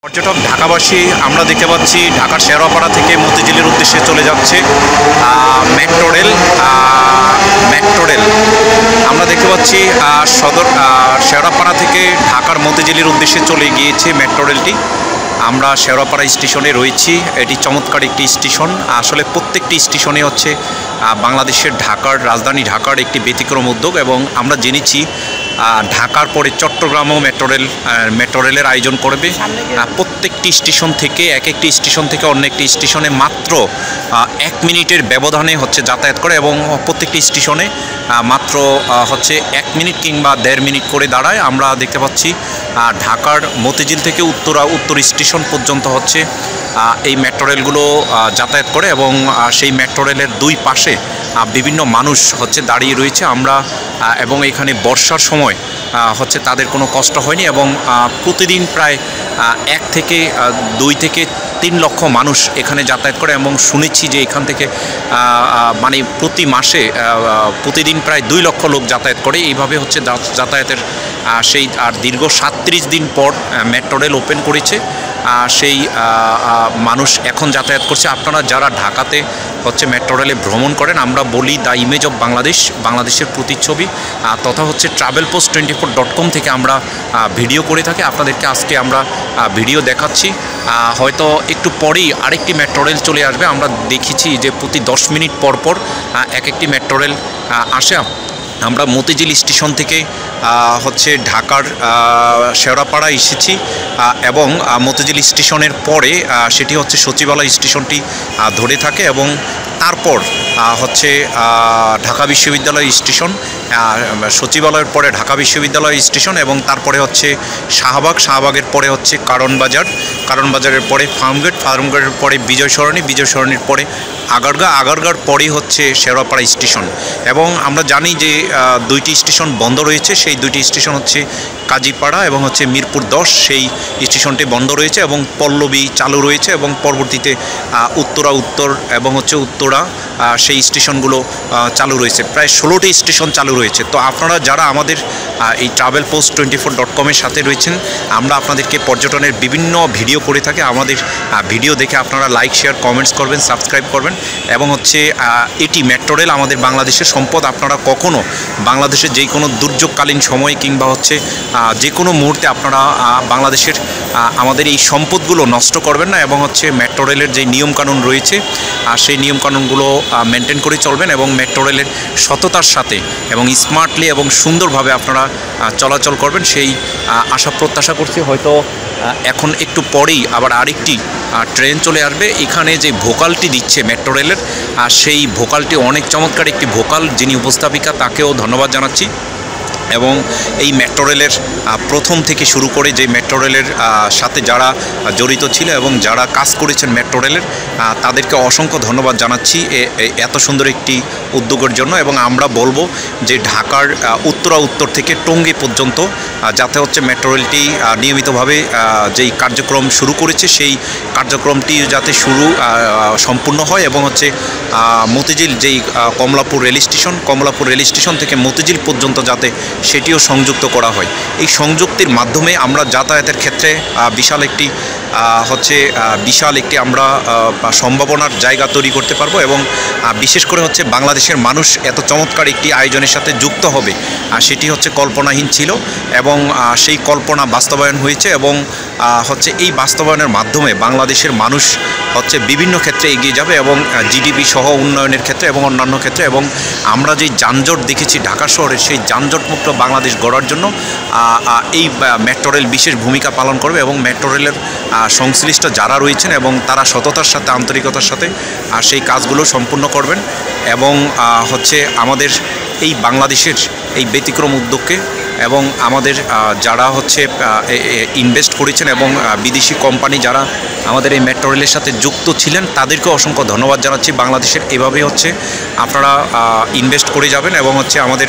পর্যটক ঢাকাবাসী আমরা দেখতে পাচ্ছি ঢাকার শেওড়াপাড়া থেকে মতিঝিলের উদ্দেশ্যে চলে যাচ্ছে মেট্রো রেল। আমরা দেখতে পাচ্ছি শেওড়াপাড়া থেকে ঢাকার মতিঝিলের উদ্দেশ্যে চলে গিয়েছে মেট্রো রেলটি। আমরা শেওড়াপাড়া স্টেশনে রয়েছি। এটি চমৎকার একটি স্টেশন। আসলে প্রত্যেকটি স্টেশনে হচ্ছে বাংলাদেশের রাজধানী ঢাকার একটি ব্যতিক্রম উদ্যোগ, এবং আমরা জেনেছি ঢাকার পরে চট্টগ্রামও মেট্রো রেলের আয়োজন করবে। প্রত্যেকটি স্টেশন থেকে একটি স্টেশন থেকে অন্য একটি স্টেশনে মাত্র 1 মিনিটের ব্যবধানে হচ্ছে যাতায়াত করে, এবং প্রত্যেকটি স্টেশনে মাত্র 1 মিনিট কিংবা 1.5 মিনিট করে দাঁড়ায়। আমরা দেখতে পাচ্ছি ঢাকার মতিঝিল থেকে উত্তর স্টেশন পর্যন্ত হচ্ছে এই মেট্রো রেলগুলো যাতায়াত করে, এবং সেই মেট্রো রেলের দুই পাশে বিভিন্ন মানুষ দাঁড়িয়ে রয়েছে। এবং এখানে বর্ষার সময় তাদের কোনো কষ্ট হয়নি, এবং প্রতিদিন প্রায় 1 থেকে 2 থেকে 3 লক্ষ মানুষ এখানে যাতায়াত করে, এবং শুনেছি যে এখান থেকে মানে প্রতি মাসে প্রতিদিন প্রায় 2 লক্ষ লোক যাতায়াত করে। এইভাবে যাতায়াতের সেই দীর্ঘ 37 দিন পর মেট্রো রেল ওপেন করেছে। সেই মানুষ এখন যাতায়াত করছে। আপনারা যারা ঢাকাতে মেট্রো রেলে ভ্রমণ করেন, আমরা বলি দ্য ইমেজ অফ বাংলাদেশের প্রতিচ্ছবি তথা travelpost24.com থেকে আমরা ভিডিও করে থাকি। আপনাদেরকে আজকে আমরা ভিডিও দেখাচ্ছি। হয়তো একটু পরেই আরেকটি মেট্রো রেল চলে আসবে। আমরা দেখেছি যে প্রতি 10 মিনিট পর পর একটি মেট্রো রেল আসে। আমরা মতিঝিল স্টেশন থেকে ঢাকার শেওড়াপাড়া এসেছি, এবং মতিঝিল স্টেশনের পরে সেটি সচিবালয় স্টেশনটি ধরে থাকে, এবং তারপর ঢাকা বিশ্ববিদ্যালয় স্টেশন, সচিবালয়ের পরে ঢাকা বিশ্ববিদ্যালয় স্টেশন, এবং তারপরে শাহবাগের পরে কারণ বাজারের পরে ফার্মগেটের পরে বিজয় সরণির পরে আগারগাঁর পরেই শেওড়াপাড়া স্টেশন। এবং আমরা জানি যে 2টি স্টেশন বন্ধ রয়েছে। সেই 2টি স্টেশন কাজীপাড়া এবং মিরপুর 10, সেই স্টেশনটি বন্ধ রয়েছে, এবং পল্লবী চালু রয়েছে, এবং পরবর্তীতে উত্তর এবং উত্তরা সেই স্টেশনগুলো চালু রয়েছে। প্রায় 16টি স্টেশন চালু রয়েছে। তো আপনারা যারা আমাদের এই travelpost24.com এর সাথে রয়েছেন, আমরা আপনাদেরকে পর্যটনের বিভিন্ন ভিডিও করে থাকি। আমাদের ভিডিও দেখে আপনারা লাইক, শেয়ার, কমেন্টস করবেন, সাবস্ক্রাইব করবেন। এবং এটি মেট্রো রেল আমাদের বাংলাদেশের সম্পদ। আপনারা কখনো বাংলাদেশের যে কোনো দুর্যোগকালীন সময় কিংবা যে কোনো মুহূর্তে আপনারা বাংলাদেশের আমাদের এই সম্পদগুলো নষ্ট করবেন না, এবং মেট্রো রেলের যে নিয়মকানুন রয়েছে সেই নিয়মকানুনগুলো মেনটেন করে চলবেন, এবং মেট্রো রেলের সততার সাথে এবং স্মার্টলি এবং সুন্দরভাবে আপনারা চলাচল করবেন, সেই আশা প্রত্যাশা করছি। হয়তো এখন একটু পরেই আবার আরেকটি ট্রেন চলে আসবে। এখানে যে ভোকালটি দিচ্ছে মেট্রো রেলের, সেই ভোকালটি অনেক চমৎকার একটি ভোকাল। যিনি উপস্থাপিকা তাকেও ধন্যবাদ জানাচ্ছি। এবং এই মেট্রো রেলের প্রথম থেকে শুরু করে যে মেট্রো রেলের সাথে যারা জড়িত ছিল এবং যারা কাজ করেছেন মেট্রো রেলের, তাদেরকে অসংখ্য ধন্যবাদ জানাচ্ছি এত সুন্দর একটি উদ্যোগের জন্য। এবং আমরা বলবো যে ঢাকার উত্তর থেকে টঙ্গী পর্যন্ত যাতে মেট্রো রেলটি নিয়মিতভাবে যেই কার্যক্রম শুরু করেছে সেই কার্যক্রমটি যাতে সম্পূর্ণ হয়, এবং মতিঝিল যেই কমলাপুর রেল স্টেশন থেকে মতিঝিল পর্যন্ত যাতে সেটিও সংযুক্ত করা হয়। এই সংযুক্তির মাধ্যমে আমরা যাতায়াতের ক্ষেত্রে বিশাল একটি আমরা সম্ভাবনার জায়গা তৈরি করতে পারবো, এবং বিশেষ করে বাংলাদেশের মানুষ এত চমৎকার একটি আয়োজনের সাথে যুক্ত হবে সেটি কল্পনাহীন ছিল, এবং সেই কল্পনা বাস্তবায়ন হয়েছে। এবং এই বাস্তবায়নের মাধ্যমে বাংলাদেশের মানুষ বিভিন্ন ক্ষেত্রে এগিয়ে যাবে, এবং জিডিপি সহ উন্নয়নের ক্ষেত্রে এবং অন্যান্য ক্ষেত্রে। এবং আমরা যেই যানজট দেখেছি ঢাকা শহরের, সেই যানজটমুক্ত বাংলাদেশ গড়ার জন্য এই মেট্রো রেল বিশেষ ভূমিকা পালন করবে, এবং মেট্রো রেলের সংশ্লিষ্ট যারা রয়েছেন এবং তারা সততার সাথে আন্তরিকতার সাথে সেই কাজগুলো সম্পূর্ণ করবেন। এবং আমাদের এই বাংলাদেশের এই ব্যতিক্রম উদ্যোগকে, এবং আমাদের যারা ইনভেস্ট করেছেন এবং বিদেশি কোম্পানি যারা আমাদের এই মেট্রো রেলের সাথে যুক্ত ছিলেন, তাদেরকে অসংখ্য ধন্যবাদ জানাচ্ছি। বাংলাদেশের এভাবে আপনারা ইনভেস্ট করে যাবেন, এবং আমাদের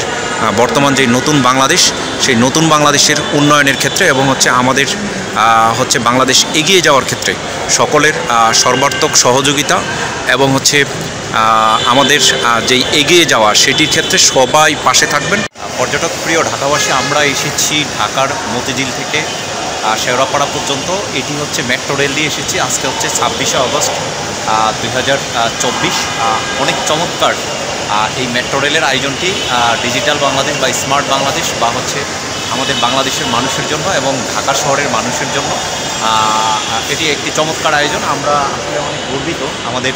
বর্তমান যে নতুন বাংলাদেশ, সেই নতুন বাংলাদেশের উন্নয়নের ক্ষেত্রে এবং আমাদের বাংলাদেশ এগিয়ে যাওয়ার ক্ষেত্রে সকলের সর্বাত্মক সহযোগিতা এবং আমাদের যেই এগিয়ে যাওয়া সেটির ক্ষেত্রে সবাই পাশে থাকবেন। পর্যটক প্রিয় ঢাকাবাসী, আমরা এসেছি ঢাকার মতিঝিল থেকে শেওড়াপাড়া পর্যন্ত। এটি হচ্ছে মেট্রো রেল দিয়ে এসেছি। আজকে হচ্ছে 26শে আগস্ট 2024। অনেক চমৎকার এই মেট্রো রেলের আয়োজনটি ডিজিটাল বাংলাদেশ বা স্মার্ট বাংলাদেশ বা হচ্ছে আমাদের বাংলাদেশের মানুষের জন্য এবং ঢাকা শহরের মানুষের জন্য এটি একটি চমৎকার আয়োজন। আমরা আসলে অনেক গর্বিত আমাদের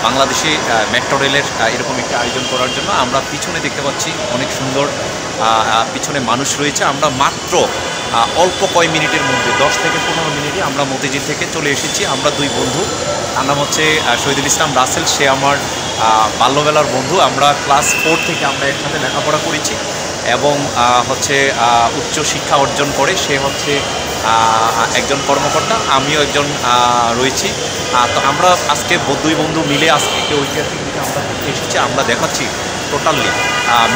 বাংলাদেশে মেট্রো রেলের এরকম একটি আয়োজন করার জন্য। আমরা পিছনে দেখতে পাচ্ছি অনেক সুন্দর পিছনে মানুষ রয়েছে। আমরা মাত্র অল্প কয় মিনিটের মধ্যে 10 থেকে 15 মিনিটে আমরা মতিঝিল থেকে চলে এসেছি। আমরা দুই বন্ধু, তার নাম হচ্ছে শহীদুল ইসলাম রাসেল, সে আমার বাল্যবেলার বন্ধু। আমরা ক্লাস 4 থেকে আমরা একসাথে লেখাপড়া করেছি এবং হচ্ছে উচ্চ শিক্ষা অর্জন করে সে হচ্ছে একজন কর্মকর্তা, আমিও একজন রয়েছি। তো আমরা আজকে দুই বন্ধু মিলে আজকে একটি ঐতিহাসিক দিকে আমরা এসেছি। আমরা দেখাচ্ছি টোটালি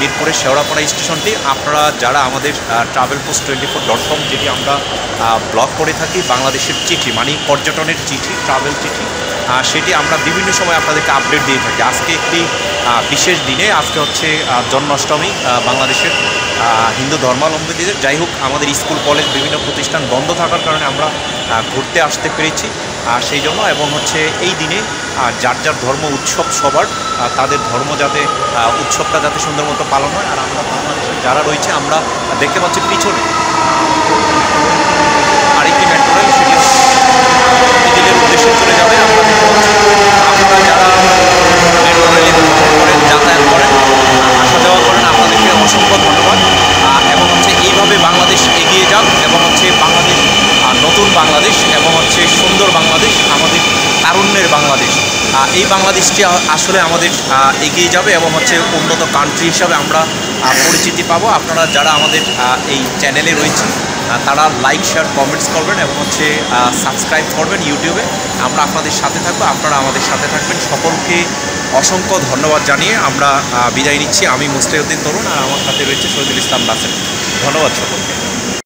মিরপুরের শেওড়াপাড়া স্টেশনটি। আপনারা যারা আমাদের travelpost24.com, যেটি আমরা ব্লগ করে থাকি, বাংলাদেশের চিঠি মানে পর্যটনের চিঠি, ট্রাভেল চিঠি, সেটি আমরা বিভিন্ন সময় আপনাদেরকে আপডেট দিয়ে থাকি। আজকে একটি বিশেষ দিনে, আজকে হচ্ছে জন্মাষ্টমী বাংলাদেশের হিন্দু ধর্মাবলম্বীদের। যাই হোক, আমাদের স্কুল কলেজ বিভিন্ন প্রতিষ্ঠান বন্ধ থাকার কারণে আমরা ঘুরতে আসতে পেরেছি সেই জন্য। এবং হচ্ছে এই দিনে যার যার ধর্ম উৎসব সবার, তাদের ধর্ম যাতে উৎসবটা যাতে সুন্দর মতো পালন হয়। আর আমরা বাংলাদেশের যারা রয়েছে, আমরা দেখতে পাচ্ছি পিছনে আরেকটি মেট্রো রেল, সেটি মতিঝিলের উদ্দেশ্যে চলে যাবে। আমরা দেখতে পাচ্ছি আপনারা যারা মেট্রো রেলে ভ্রমণ করেন, যাতায়াত করেন, আসা যাওয়া করেন, আপনাদেরকে অসংখ্য ধন্যবাদ। এবং হচ্ছে এইভাবে বাংলাদেশ এগিয়ে যাক এবং হচ্ছে বাংলাদেশ নতুন বাংলাদেশ এবং হচ্ছে সুন্দর বাংলাদেশ, আমাদের তারুণ্যের বাংলাদেশ, এই বাংলাদেশটি আসলে আমাদের এগিয়ে যাবে এবং হচ্ছে উন্নত কান্ট্রি হিসাবে আমরা পরিচিতি পাবো। আপনারা যারা আমাদের এই চ্যানেলে রয়েছে তারা লাইক, শেয়ার, কমেন্টস করবেন এবং হচ্ছে সাবস্ক্রাইব করবেন ইউটিউবে। আমরা আপনাদের সাথে থাকবো, আপনারা আমাদের সাথে থাকবেন। সকলকে অসংখ্য ধন্যবাদ জানিয়ে আমরা বিদায় নিচ্ছি। আমি মুস্তাহিউদ্দিন তরুণ, আর আমার সাথে রয়েছে শহীদুল ইসলাম রাসেল। ধন্যবাদ সকলকে।